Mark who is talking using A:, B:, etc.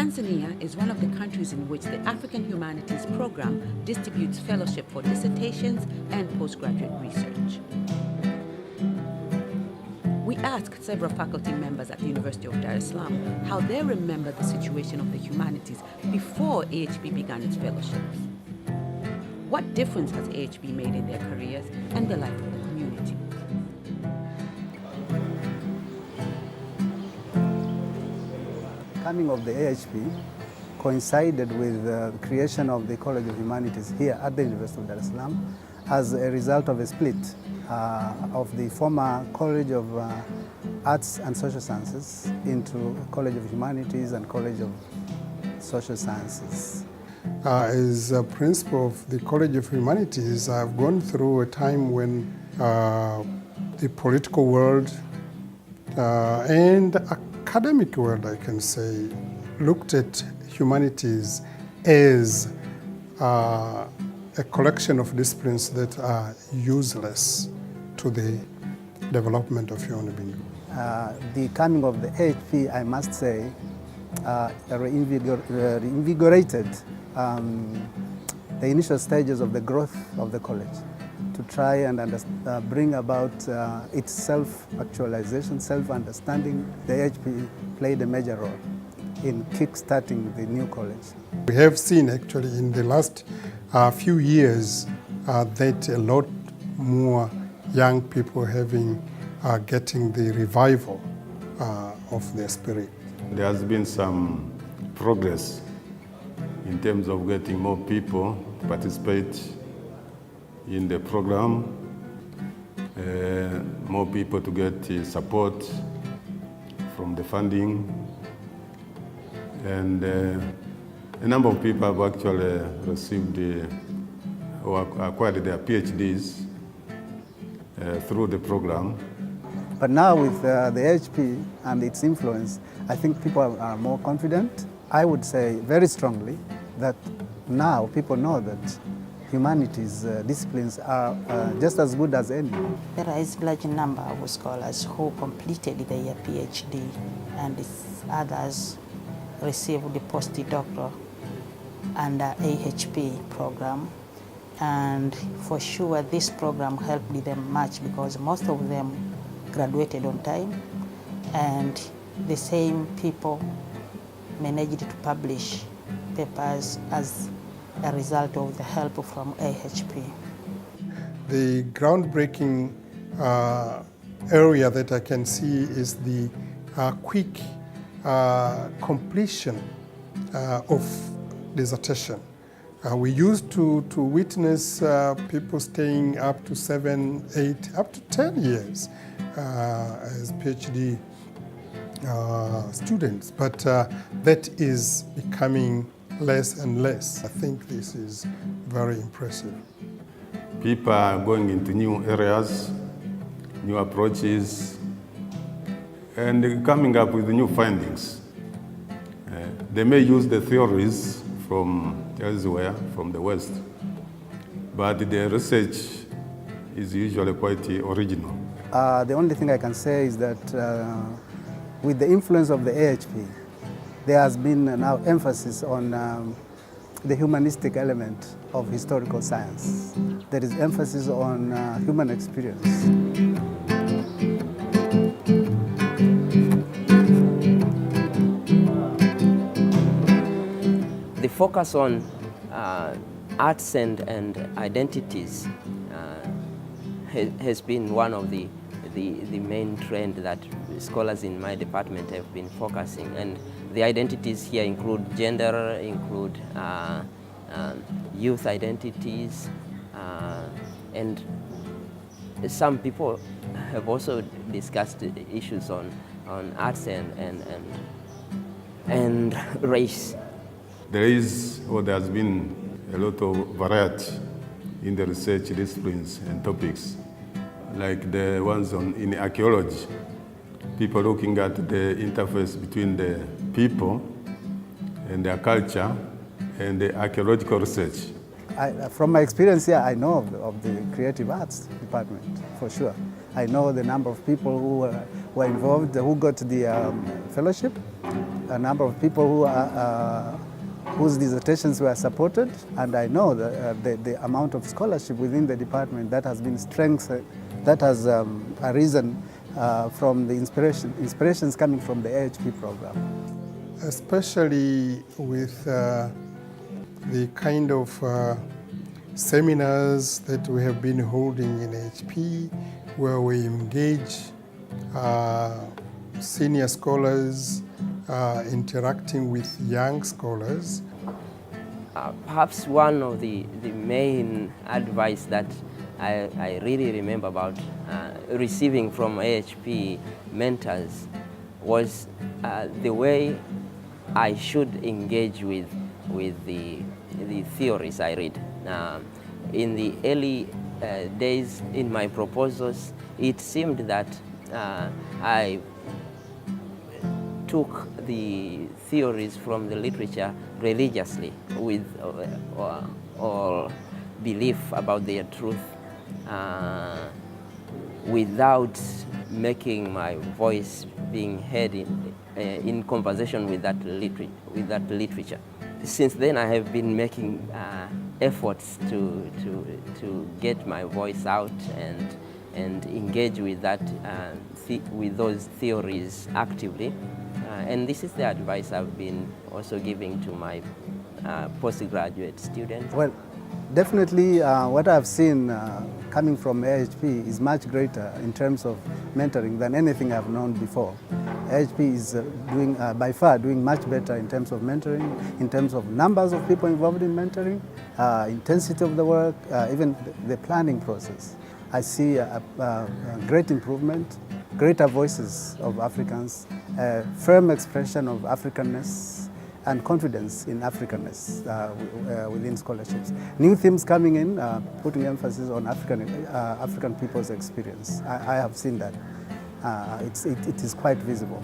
A: Tanzania is one of the countries in which the African Humanities Program distributes fellowship for dissertations and postgraduate research. We asked several faculty members at the University of Dar es Salaam how they remember the situation of the humanities before AHP began its fellowships. What difference has AHP made in their careers and the life of the community?
B: Coming of the AHP coincided with the creation of the College of Humanities here at the University of Dar es Salaam as a result of a split of the former College of Arts and Social Sciences into College of Humanities and College of Social Sciences.
C: As a principal of the College of Humanities, I've gone through a time when the political world and academic world, I can say, looked at humanities as a collection of disciplines that are useless to the development of human beings.
B: The coming of the AHP, I must say, reinvigorated the initial stages of the growth of the college to try and bring about its self-actualization, self-understanding. The AHP played a major role in kick-starting the new college.
C: We have seen actually in the last few years that a lot more young people getting the revival of their spirit.
D: There has been some progress in terms of getting more people to participate in the program, more people to get support from the funding, and a number of people have actually received or acquired their PhDs through the program.
B: But now with the AHP and its influence, I think people are more confident. I would say very strongly that now people know that humanities disciplines are just as good as any.
E: There is a large number of scholars who completed their PhD and others received the postdoctoral under AHP program. And for sure this program helped them much because most of them graduated on time and the same people managed to publish papers as a result of the help from AHP.
C: The groundbreaking area that I can see is the quick completion of dissertation. We used to witness people staying up to 7, 8, up to 10 years as PhD students, but that is becoming less and less. I think this is very impressive.
D: People are going into new areas, new approaches, and coming up with new findings. They may use the theories from elsewhere, from the West, but the research is usually quite original.
B: The only thing I can say is that with the influence of the AHP, there has been now emphasis on the humanistic element of historical science. There is emphasis on human experience.
F: The focus on arts and identities has been one of the main trend that scholars in my department have been focusing. And the identities here include gender, include youth identities, and some people have also discussed issues on arts and race.
D: There is, or there has been, a lot of variety in the research disciplines and topics, like the ones in archaeology. People looking at the interface between the people and their culture and the archaeological research.
B: From my experience here, I know of the creative arts department, for sure. I know the number of people who were involved, who got the fellowship. a number of people who whose dissertations were supported, and I know the amount of scholarship within the department that has been strengthened, that has arisen from the inspirations coming from the AHP program.
C: Especially with the kind of seminars that we have been holding in AHP, where we engage senior scholars interacting with young scholars.
F: Perhaps one of the main advice that I really remember about receiving from AHP mentors was the way I should engage with the theories I read. In the early days in my proposals, it seemed that I took the theories from the literature religiously with or belief about their truth without making my voice being heard in conversation with that literature. Since then, I have been making efforts to get my voice out and engage with that with those theories actively. And this is the advice I've been also giving to my postgraduate students.
B: Well, definitely what I've seen coming from AHP is much greater in terms of mentoring than anything I've known before. AHP is by far doing much better in terms of mentoring, in terms of numbers of people involved in mentoring, intensity of the work, even the planning process. I see a great improvement, greater voices of Africans, firm expression of Africanness, and confidence in Africanness within scholarships. New themes coming in, putting emphasis on African people's experience. I have seen that. It is quite visible.